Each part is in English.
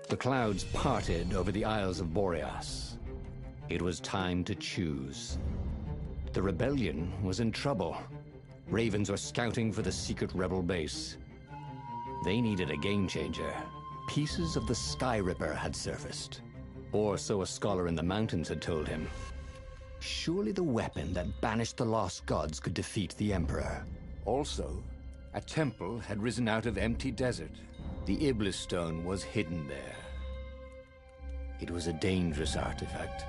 The clouds parted over the Isles of Boreas. It was time to choose. The rebellion was in trouble. Ravens were scouting for the secret rebel base. They needed a game changer. Pieces of the skyripper had surfaced. Or so a scholar in the mountains had told him. Surely the weapon that banished the lost gods could defeat the Emperor. Also, a temple had risen out of empty desert. The Iblis stone was hidden there. It was a dangerous artifact.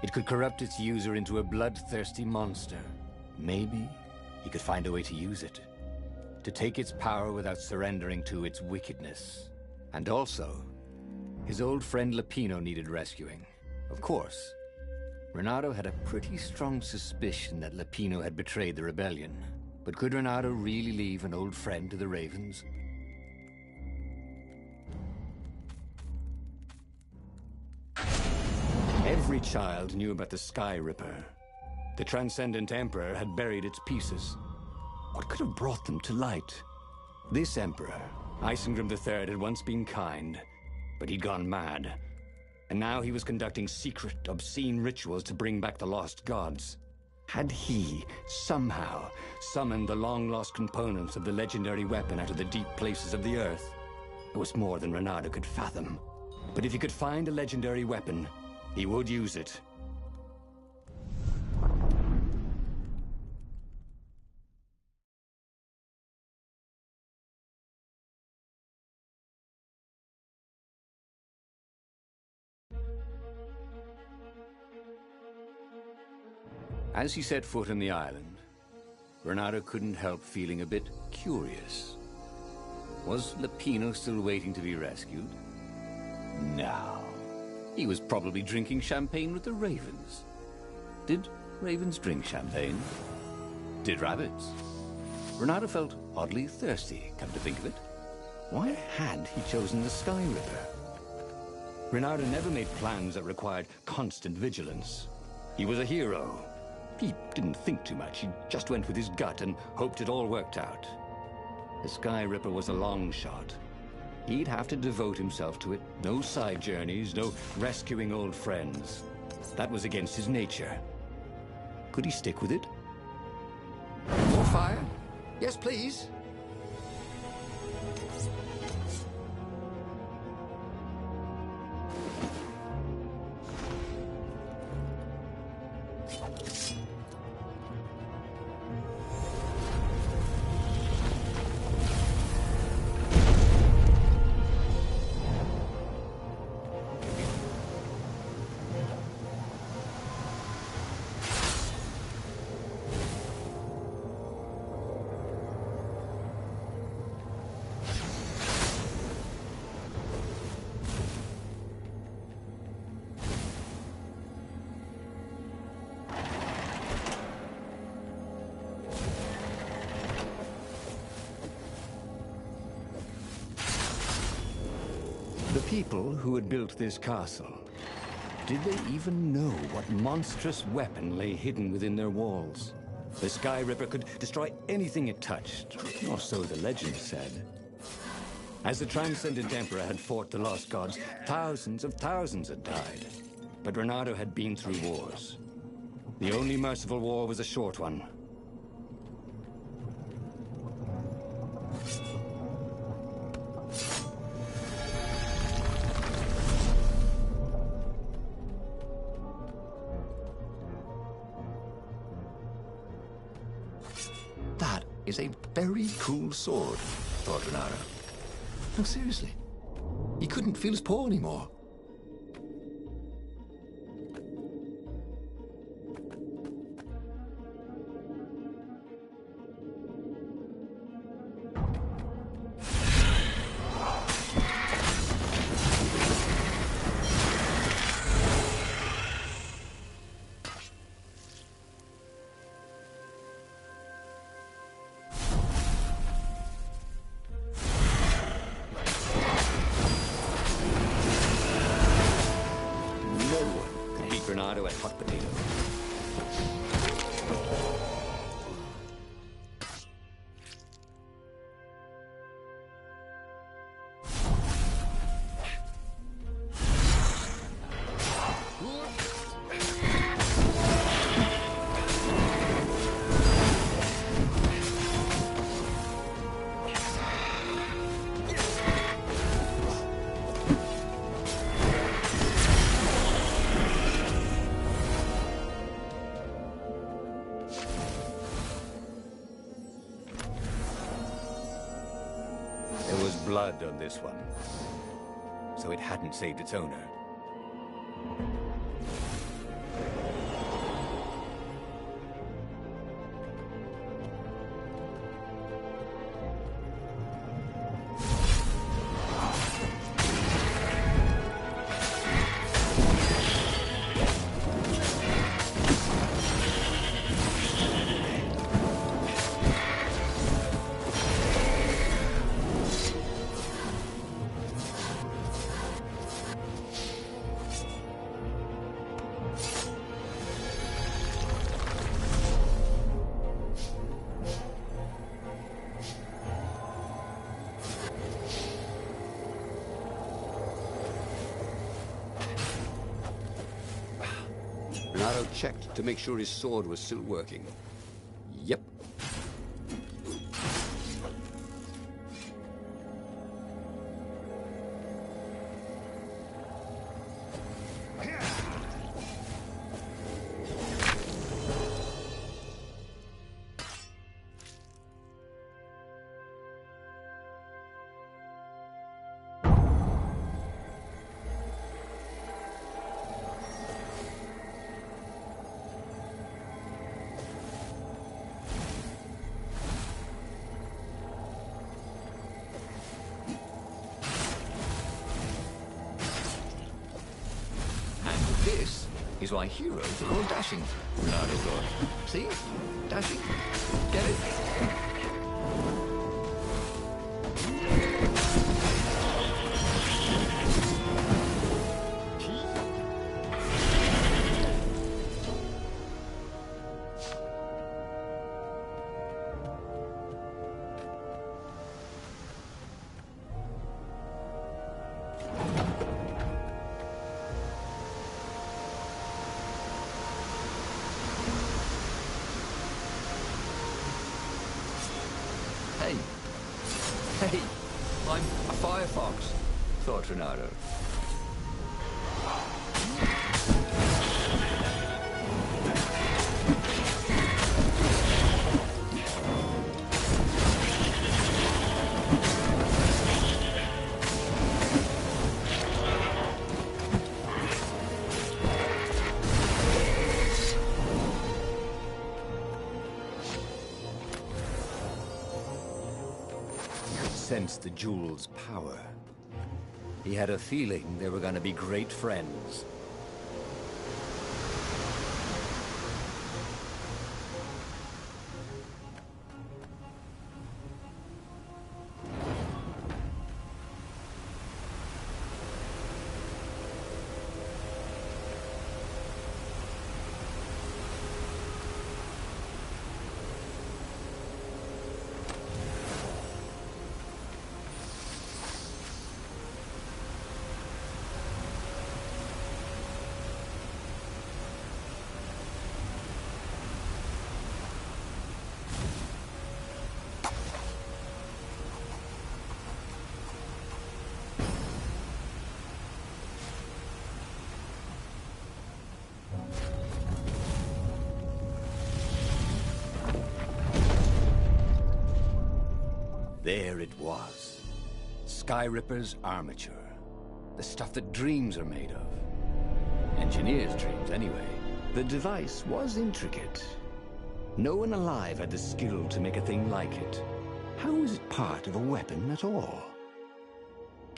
It could corrupt its user into a bloodthirsty monster. Maybe he could find a way to use it, to take its power without surrendering to its wickedness. And also, his old friend Lapino needed rescuing. Of course, Renato had a pretty strong suspicion that Lapino had betrayed the rebellion. But could Renato really leave an old friend to the Ravens? Every child knew about the skyripper. The Transcendent Emperor had buried its pieces. What could have brought them to light? This Emperor, Isengrim III, had once been kind, but he'd gone mad. And now he was conducting secret, obscene rituals to bring back the lost gods. Had he, somehow, summoned the long-lost components of the legendary weapon out of the deep places of the earth? It was more than Renato could fathom. But if he could find a legendary weapon, he would use it. As he set foot on the island, Renato couldn't help feeling a bit curious. Was Lapino still waiting to be rescued? No. He was probably drinking champagne with the ravens. Did ravens drink champagne? Did rabbits? Renato felt oddly thirsty, come to think of it. Why had he chosen the skyripper? Renato never made plans that required constant vigilance. He was a hero. He didn't think too much. He just went with his gut and hoped it all worked out. The skyripper was a long shot. He'd have to devote himself to it. No side journeys, no rescuing old friends. That was against his nature. Could he stick with it? More fire? Yes, please. The people who had built this castle, did they even know what monstrous weapon lay hidden within their walls? The skyripper could destroy anything it touched, or so the legend said. As the Transcendent Emperor had fought the lost gods, thousands of thousands had died. But Renato had been through wars. The only merciful war was a short one. That is a very cool sword, thought Renato. No, seriously. He couldn't feel his paw anymore. Renato at hot potato. blood on this one. So it hadn't saved its owner. Bernardo checked to make sure his sword was still working. Yep. This is why heroes are called dashing. Bernardo thought. See? Dashing? Get it? Hey, I'm a firefox, thought Bernardo. Sensed the jewel's power. He had a feeling they were going to be great friends. There it was. Skyripper's armature. The stuff that dreams are made of. Engineers' dreams, anyway. The device was intricate. No one alive had the skill to make a thing like it. How was it part of a weapon at all?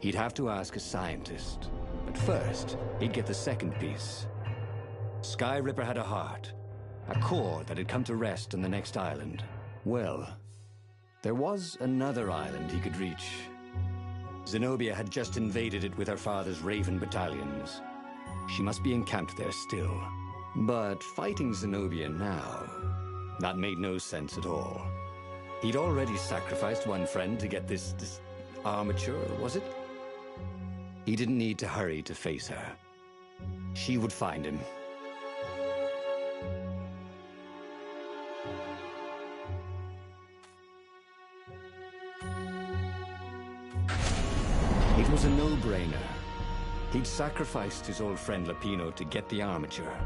He'd have to ask a scientist. But first, he'd get the second piece. Skyripper had a heart. A core that had come to rest on the next island. Well, there was another island he could reach. Zenobia had just invaded it with her father's Raven battalions. She must be encamped there still. But fighting Zenobia now, that made no sense at all. He'd already sacrificed one friend to get this armature, was it? He didn't need to hurry to face her. She would find him. It was a no-brainer. He'd sacrificed his old friend Lapino to get the armature.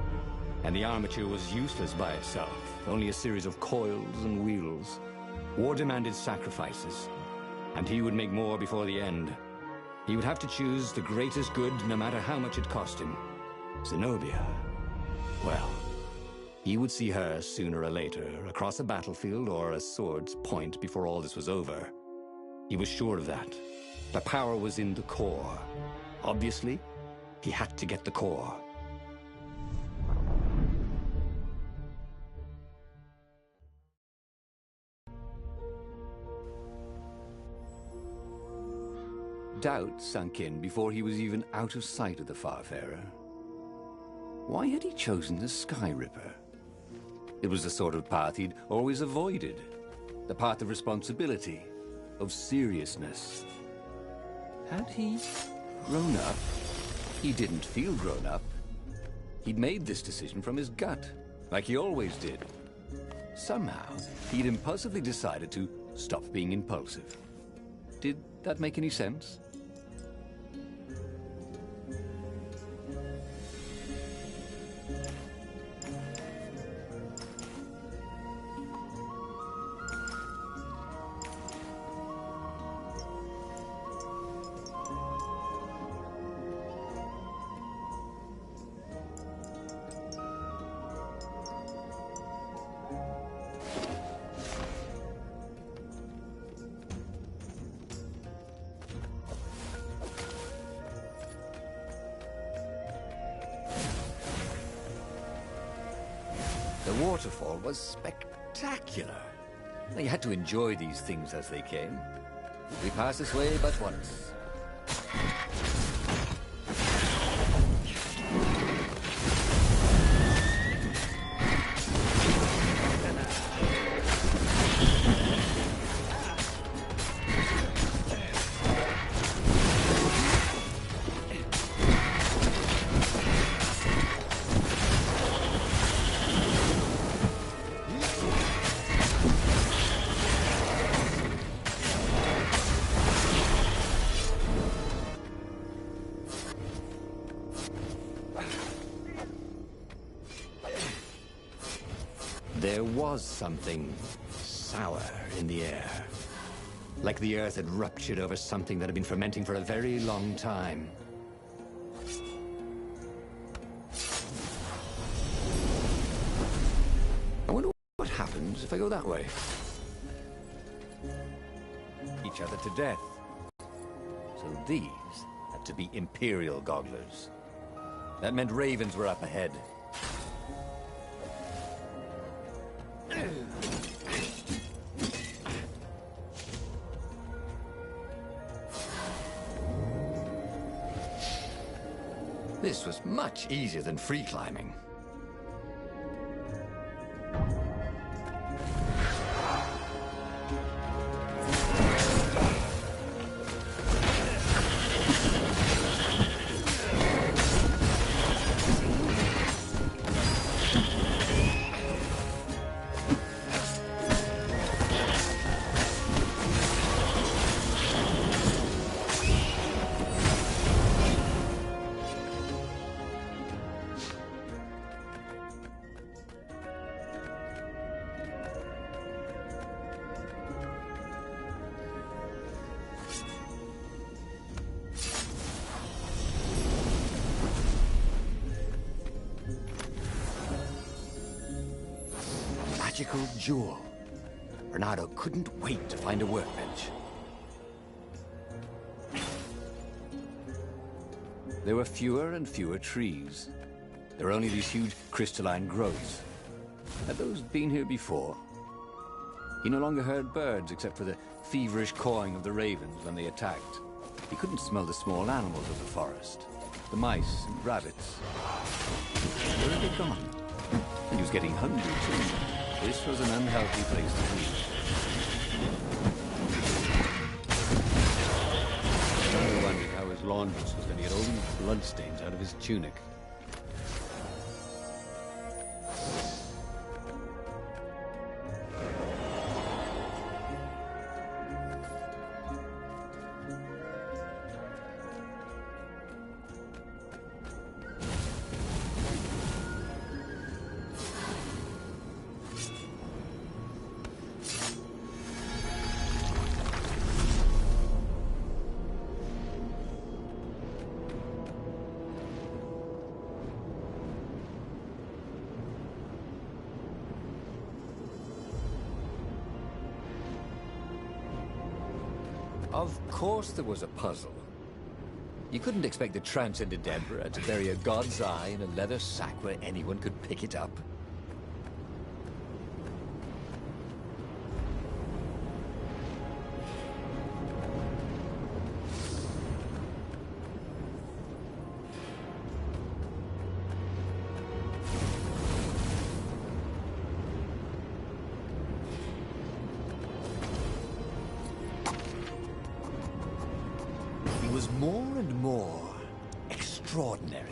And the armature was useless by itself, only a series of coils and wheels. War demanded sacrifices. And he would make more before the end. He would have to choose the greatest good, no matter how much it cost him. Zenobia. Well, he would see her sooner or later, across a battlefield or a sword's point before all this was over. He was sure of that. The power was in the core. Obviously, he had to get the core. Doubt sunk in before he was even out of sight of the Farfarer. Why had he chosen the skyripper? It was the sort of path he'd always avoided. The path of responsibility, of seriousness. Had he grown up? He didn't feel grown up. He'd made this decision from his gut, like he always did. Somehow, he'd impulsively decided to stop being impulsive. Did that make any sense? The waterfall was spectacular. You had to enjoy these things as they came. We passed this way but once. There was something sour in the air. Like the earth had ruptured over something that had been fermenting for a very long time. I wonder what happens if I go that way. Each other to death. So these had to be Imperial gogglers. That meant ravens were up ahead. This was much easier than free climbing. Magical jewel. Bernardo couldn't wait to find a workbench. There were fewer and fewer trees. There were only these huge crystalline growths. Had those been here before? He no longer heard birds except for the feverish cawing of the ravens when they attacked. He couldn't smell the small animals of the forest. The mice and rabbits. Where had they gone? And he was getting hungry too. This was an unhealthy place to be. I wondered how his laundress was going to get all these bloodstains out of his tunic. Of course there was a puzzle. You couldn't expect the Transcendent Emperor to bury a god's eye in a leather sack where anyone could pick it up. More and more extraordinary.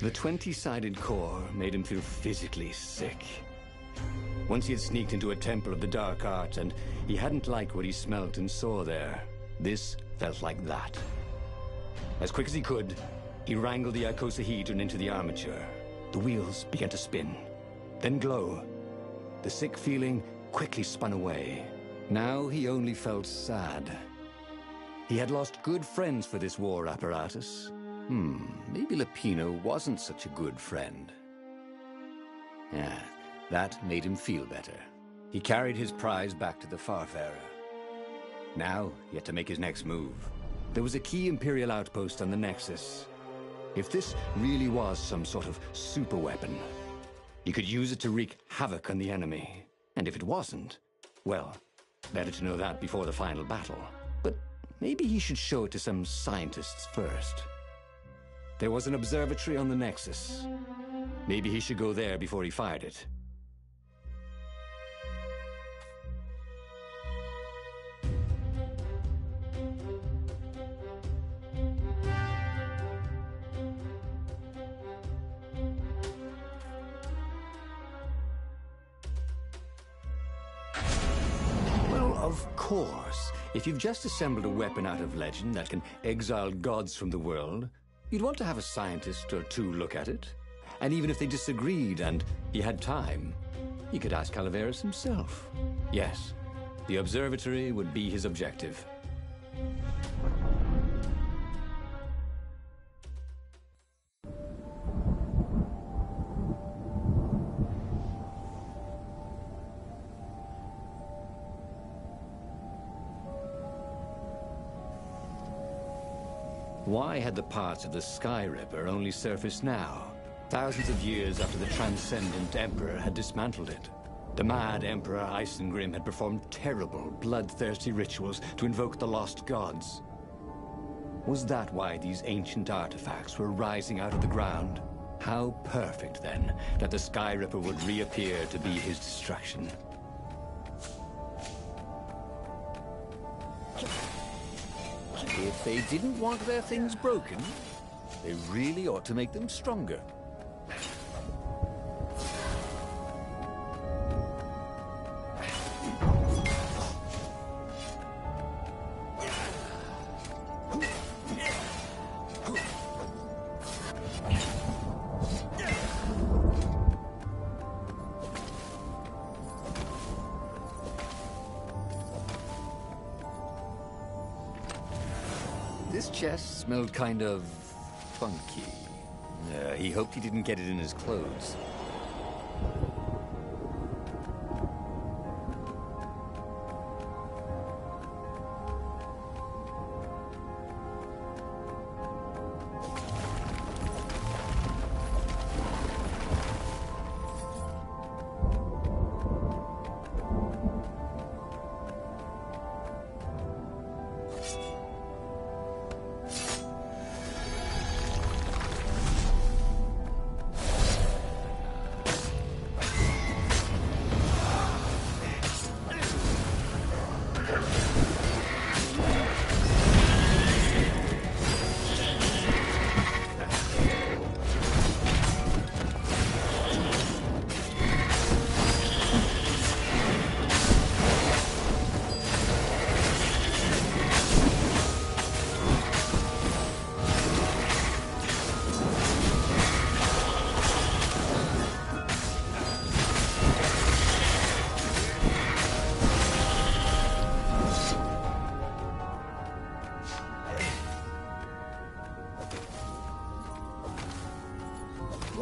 The 20-sided core made him feel physically sick. Once he had sneaked into a temple of the dark arts, and he hadn't liked what he smelt and saw there. This felt like that. As quick as he could, he wrangled the icosahedron into the armature. The wheels began to spin, then glow. The sick feeling quickly spun away. Now he only felt sad. He had lost good friends for this war apparatus. Maybe Lapino wasn't such a good friend. Yeah, that made him feel better. He carried his prize back to the Farfarer. Now, he had to make his next move. There was a key Imperial outpost on the Nexus. If this really was some sort of super weapon, he could use it to wreak havoc on the enemy. And if it wasn't, well, better to know that before the final battle. But maybe he should show it to some scientists first. There was an observatory on the Nexus. Maybe he should go there before he fired it. Well, of course. If you've just assembled a weapon out of legend that can exile gods from the world, you'd want to have a scientist or two look at it. And even if they disagreed and he had time, he could ask Calaveras himself. Yes, the observatory would be his objective. Why had the parts of the skyripper only surfaced now, thousands of years after the Transcendent Emperor had dismantled it? The mad Emperor Isengrim had performed terrible, bloodthirsty rituals to invoke the lost gods. Was that why these ancient artifacts were rising out of the ground? How perfect, then, that the skyripper would reappear to be his destruction. If they didn't want their things broken, they really ought to make them stronger. This chest smelled kind of funky. He hoped he didn't get it in his clothes.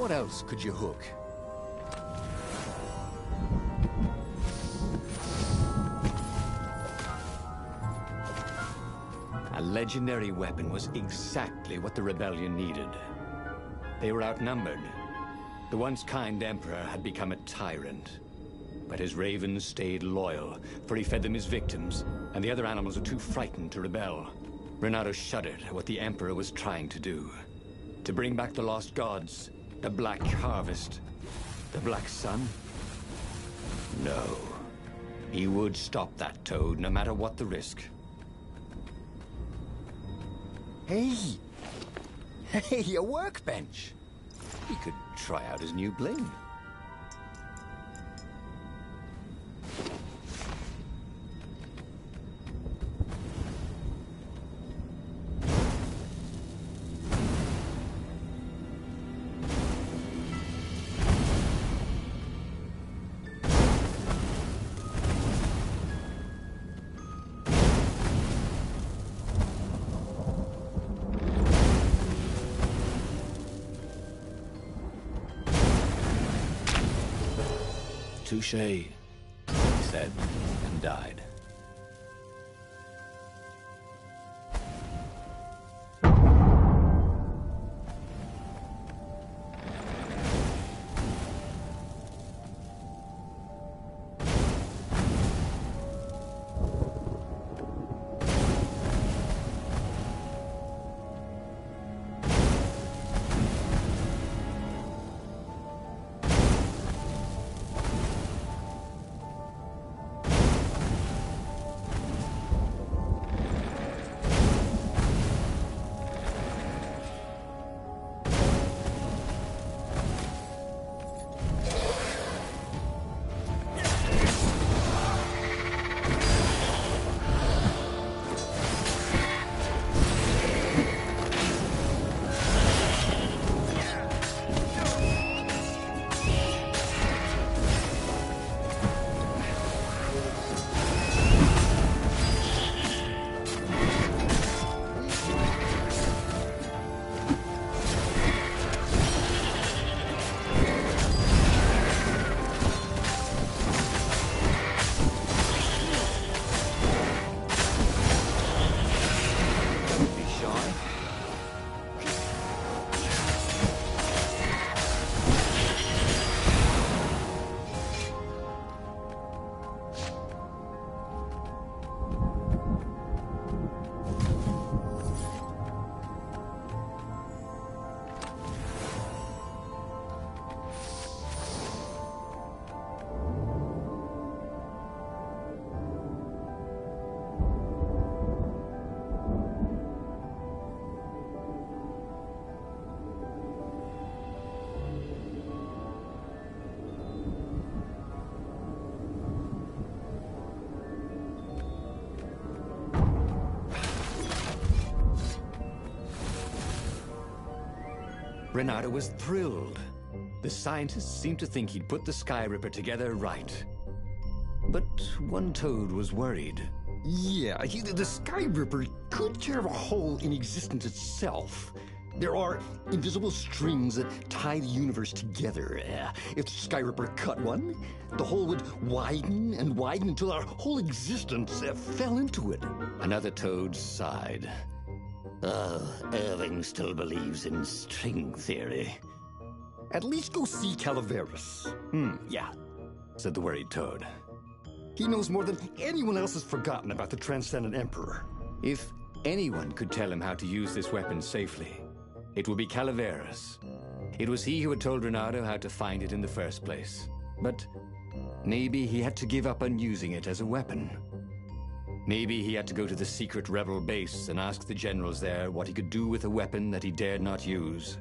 What else could you hook? A legendary weapon was exactly what the rebellion needed. They were outnumbered. The once kind Emperor had become a tyrant. But his ravens stayed loyal, for he fed them his victims, and the other animals were too frightened to rebel. Renato shuddered at what the Emperor was trying to do. To bring back the lost gods, the Black Harvest, the Black Sun? No. He would stop that toad, no matter what the risk. Hey! Hey, a workbench! He could try out his new bling. Touche, he said, and died. Renato was thrilled. The scientists seemed to think he'd put the skyripper together right. But one toad was worried. Yeah, the skyripper could tear a hole in existence itself. There are invisible strings that tie the universe together. If the skyripper cut one, the hole would widen and widen until our whole existence fell into it. Another toad sighed. Irving still believes in string theory. At least go see Calaveras. Yeah, said the worried toad. He knows more than anyone else has forgotten about the Transcendent Emperor. If anyone could tell him how to use this weapon safely, it would be Calaveras. It was he who had told Renato how to find it in the first place. But maybe he had to give up on using it as a weapon. Maybe he had to go to the secret rebel base and ask the generals there what he could do with a weapon that he dared not use.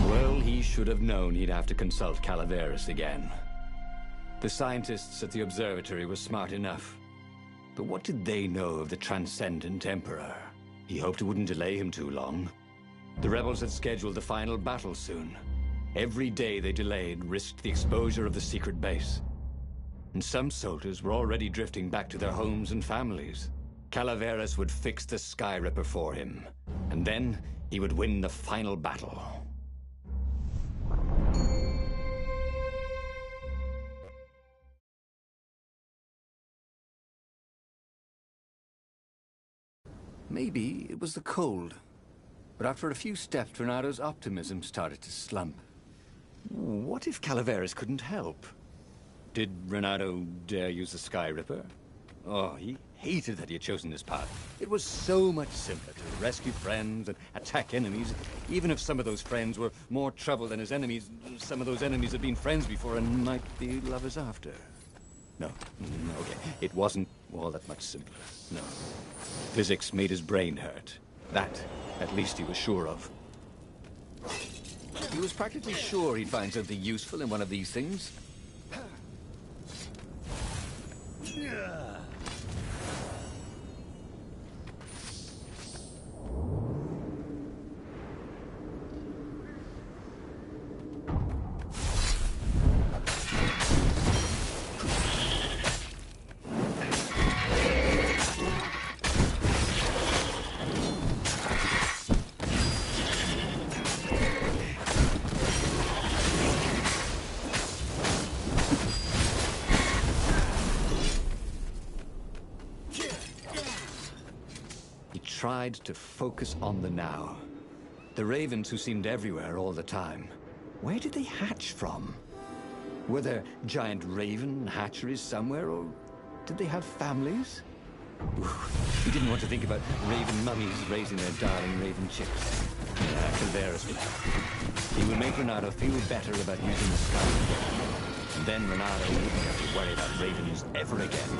Well, he should have known he'd have to consult Calaveras again. The scientists at the observatory were smart enough. But what did they know of the Transcendent Emperor? He hoped it wouldn't delay him too long. The rebels had scheduled the final battle soon. Every day they delayed risked the exposure of the secret base. And some soldiers were already drifting back to their homes and families. Calaveras would fix the skyripper for him, and then he would win the final battle. Maybe it was the cold. But after a few steps, Renado's optimism started to slump. What if Calaveras couldn't help? Did Renado dare use the skyripper? Oh, he hated that he had chosen this path. It was so much simpler to rescue friends and attack enemies. Even if some of those friends were more trouble than his enemies, some of those enemies had been friends before and might be lovers after. No, okay. It wasn't all that much simpler. No. Physics made his brain hurt. That, at least, he was sure of. He was practically sure he'd find something useful in one of these things. Tried to focus on the now. The ravens who seemed everywhere all the time. Where did they hatch from? Were there giant raven hatcheries somewhere, or did they have families? He didn't want to think about raven mummies raising their darling raven chicks. Yeah, Calaveras would help. He would make Renado feel better about using the sky. And then Renado wouldn't have to worry about ravens ever again.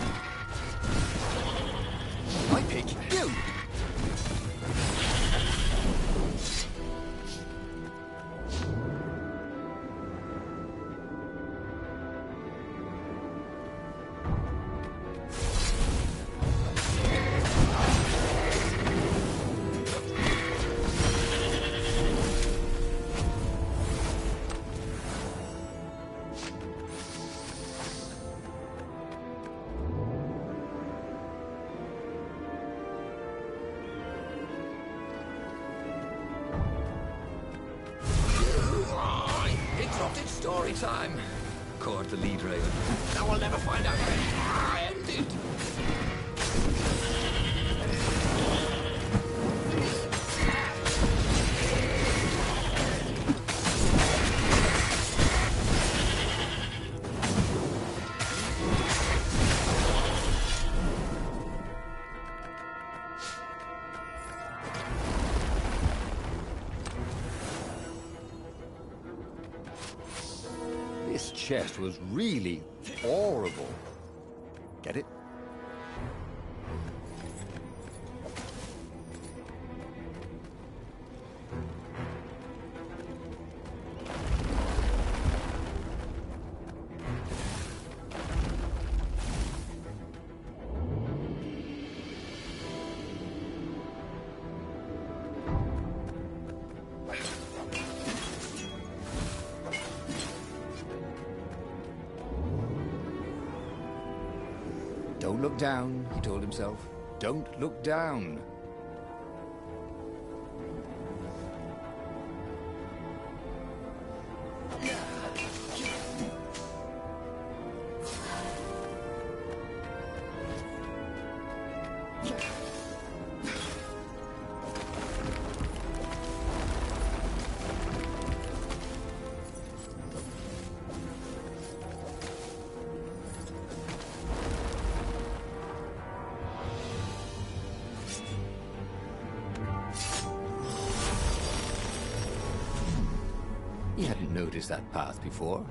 I pick you! Story time. Caught the lead raven. Now I'll never find out how I ended. This chest was really horrible. Get it? Don't look down, he told himself. Don't look down. He hadn't noticed that path before.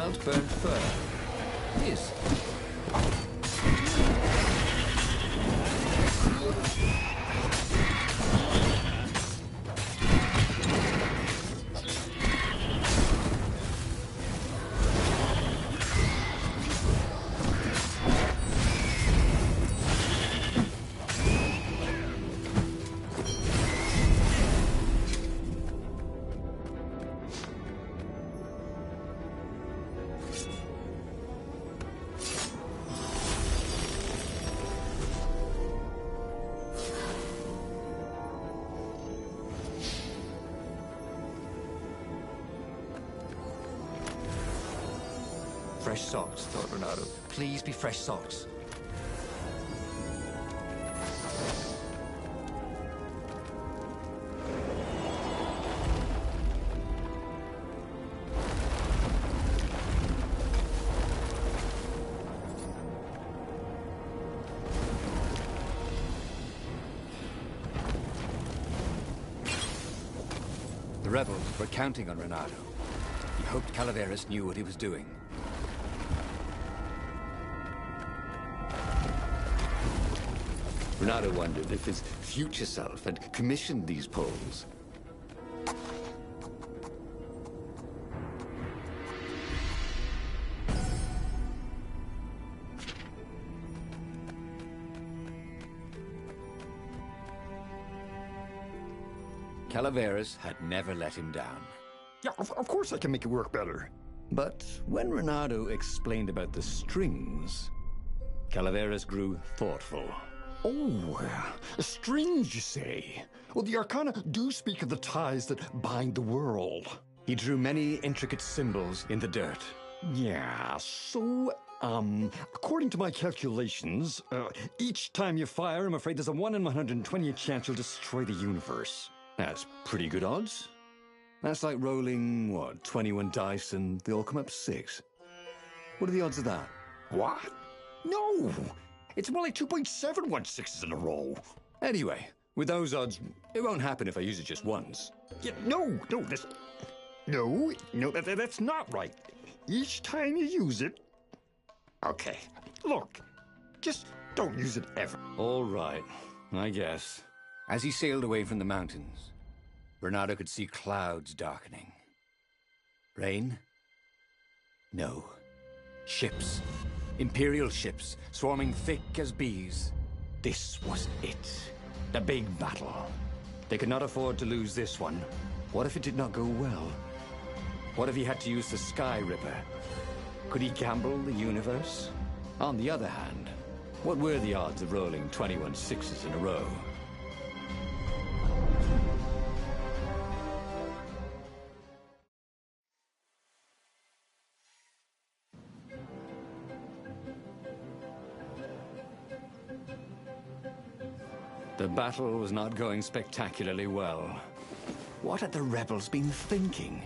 Smelt burnt fur. Yes. Fresh socks, thought Renato. Please be fresh socks. The rebels were counting on Renato. He hoped Calaveras knew what he was doing. Renato wondered if his future self had commissioned these poles. Calaveras had never let him down. Yeah, of course I can make it work better. But when Renato explained about the strings, Calaveras grew thoughtful. oh, strings, you say? Well, the Arcana do speak of the ties that bind the world. He drew many intricate symbols in the dirt. Yeah, so, according to my calculations, each time you fire, I'm afraid there's a 1 in 120 chance you'll destroy the universe. That's pretty good odds. That's like rolling, 21 dice and they all come up 6. What are the odds of that? What? No! It's more like 2.716s in a row. Anyway, with those odds, it won't happen if I use it just once. Yeah, no, that's not right. Each time you use it... Okay, look, just don't use it ever. All right, I guess. As he sailed away from the mountains, Renato could see clouds darkening. Rain? No. Ships. Imperial ships, swarming thick as bees. This was it. The big battle. They could not afford to lose this one. What if it did not go well? What if he had to use the skyripper? Could he gamble the universe? On the other hand, what were the odds of rolling 21 6s in a row? The battle was not going spectacularly well. What had the rebels been thinking?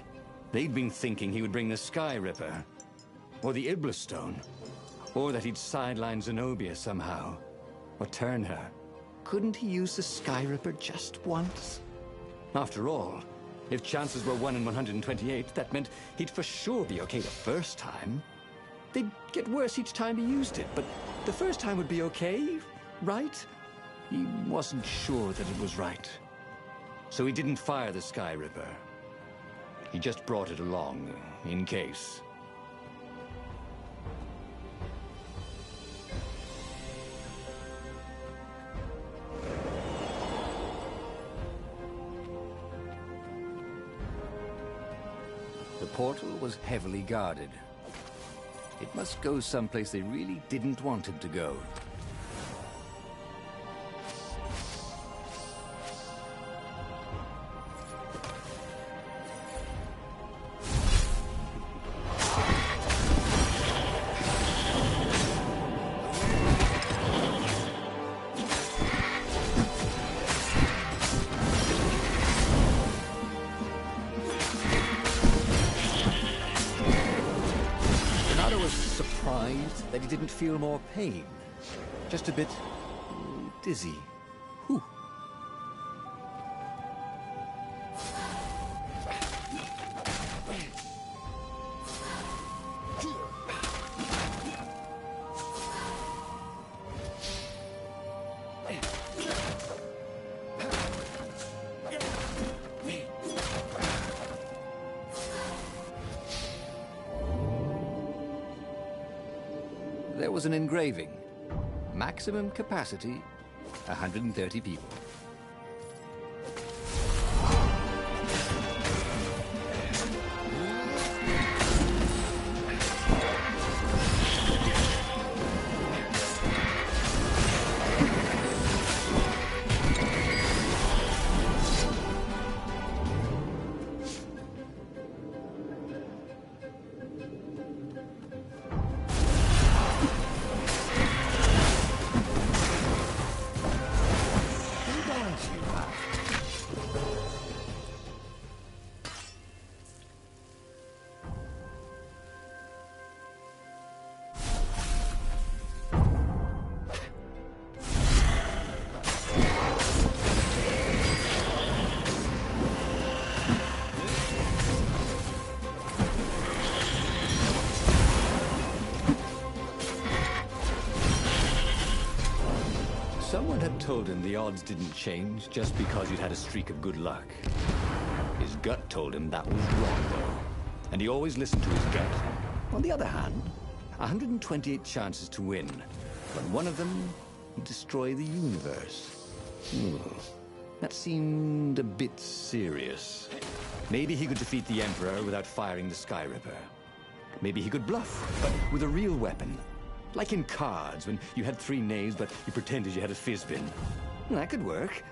They'd been thinking he would bring the skyripper, or the Iblis stone, or that he'd sideline Zenobia somehow, or turn her. Couldn't he use the skyripper just once? After all, if chances were 1 in 128, that meant he'd for sure be okay the first time. They'd get worse each time he used it, but the first time would be okay, right? He wasn't sure that it was right. So he didn't fire the skyripper. He just brought it along, in case. The portal was heavily guarded. It must go someplace they really didn't want him to go. That he didn't feel more pain. Just a bit dizzy. Whew. was an engraving. Maximum capacity, 130 people. Someone had told him the odds didn't change just because you'd had a streak of good luck. His gut told him that was wrong, though. And he always listened to his gut. On the other hand, 128 chances to win. But one of them would destroy the universe. That seemed a bit serious. Maybe he could defeat the Emperor without firing the skyripper. Maybe he could bluff, but with a real weapon. Like in cards, when you had 3 knaves, but you pretended you had a fizzbin. That could work.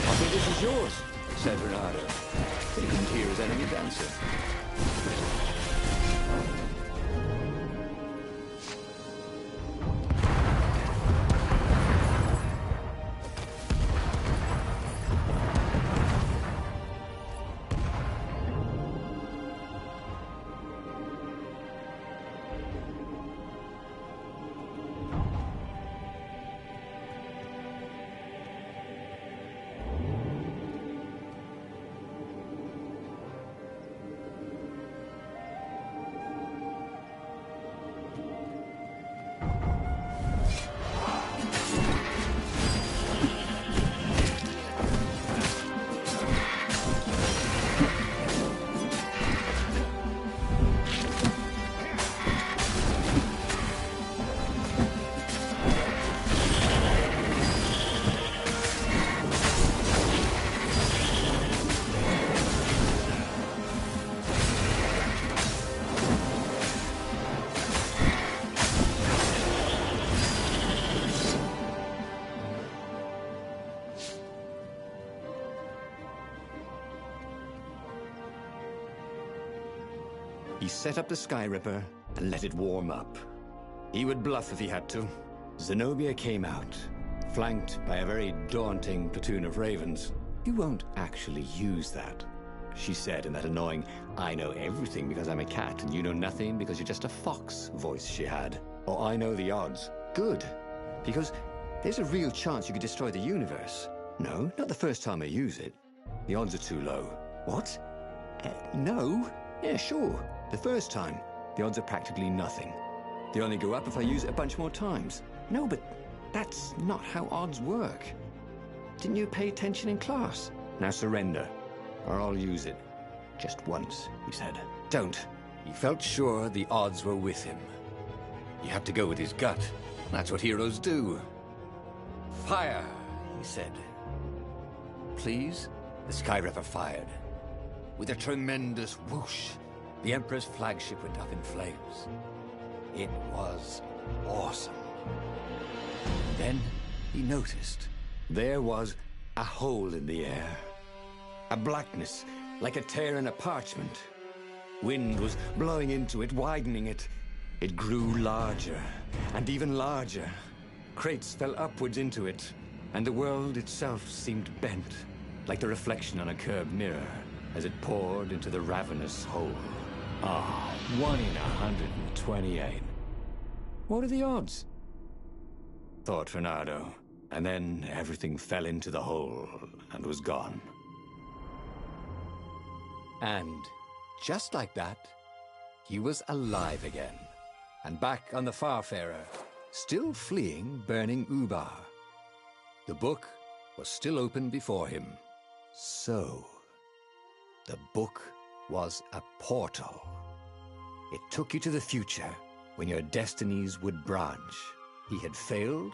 I think this is yours, said Bernardo. But he couldn't hear his enemy's answer. He set up the skyripper and let it warm up. He would bluff if he had to. Zenobia came out, flanked by a very daunting platoon of ravens. You won't actually use that, she said in that annoying, I know everything because I'm a cat and you know nothing because you're just a fox voice she had. Or I know the odds. Good, because there's a real chance you could destroy the universe. No, not the first time I use it. The odds are too low. What? No? Yeah, sure. The first time, the odds are practically nothing. They only go up if I use it a bunch more times. No, but that's not how odds work. Didn't you pay attention in class? Now surrender, or I'll use it. Just once, he said. Don't. He felt sure the odds were with him. He had to go with his gut. That's what heroes do. Fire, he said. Please? The skyripper fired. With a tremendous whoosh, the Emperor's flagship went up in flames. It was awesome. Then he noticed. There was a hole in the air. A blackness, like a tear in a parchment. Wind was blowing into it, widening it. It grew larger, and even larger. Crates fell upwards into it, and the world itself seemed bent, like the reflection on a curved mirror, as it poured into the ravenous hole. 1 in 128. What are the odds? Thought Bernardo, and then everything fell into the hole and was gone. And just like that, he was alive again, and back on the Farfarer, still fleeing burning Ubar. The book was still open before him. So, the book was a portal. It took you to the future when your destinies would branch. He had failed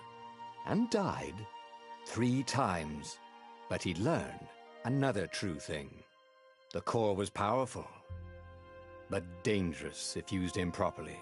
and died 3 times, but he'd learned another true thing. The core was powerful, but dangerous if used improperly.